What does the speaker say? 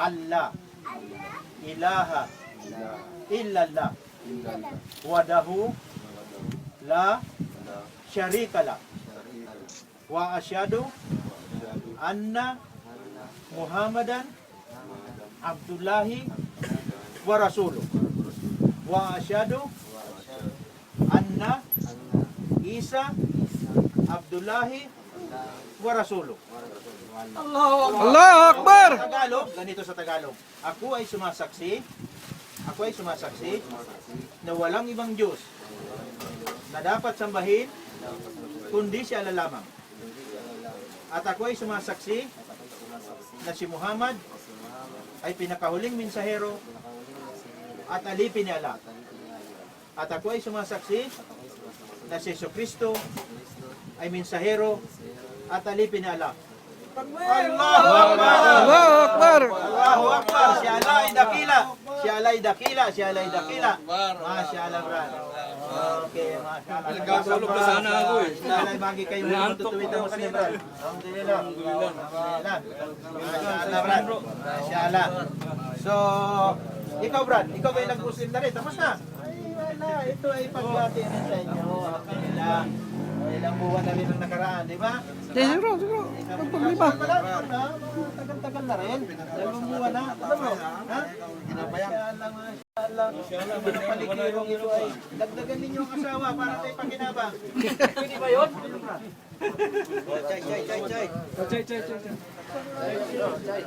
Allah ilaha illallah wadahu la syarika lah wa asyhadu anna Muhammadan Abdullahi wa rasuluh wa asyhadu anna Isa Abdullahi wa rasuluh. Allahu Akbar! Tagalog, ganito sa Tagalog. Ako ay sumasaksi na walang ibang Diyos na dapat sambahin kundi si Allah lamang. At ako ay sumasaksi na si Muhammad ay pinakahuling mensahero at alipin ni Allah. At ako ay sumasaksi na si Jesucristo ay mensahero at alipin ni Allah. Allahu Akbar! Allahu Akbar! Allahu Akbar! Si Allah ay dakila! Si Allah ay dakila! Si Allah ay dakila! Masya Allah, brad. Okay, masya Allah. Nagkakulog na sana ako eh. Sana bagi kayo na matutuwid mo kasi, brad. Alhamdulillah. Alhamdulillah. Masya Allah, brad. Masya Allah. So, ikaw, brad, ikaw ba yung nag-Muslim na rin? Tapos na. Ay, wala. Ito ay pagbati rin sa inyo. Ilang buwan na rin ang nakaraan, di ba? Siguro. Pagpalima. Tagal-tagal na rin. Dalawang buwan na. Alam mo? Ha? Masyaallah, masyaallah. Ang palikirong ito ay dagdagan ninyo ang asawa para tayo pakinabang. Pwede ba yun? Chay. Chay.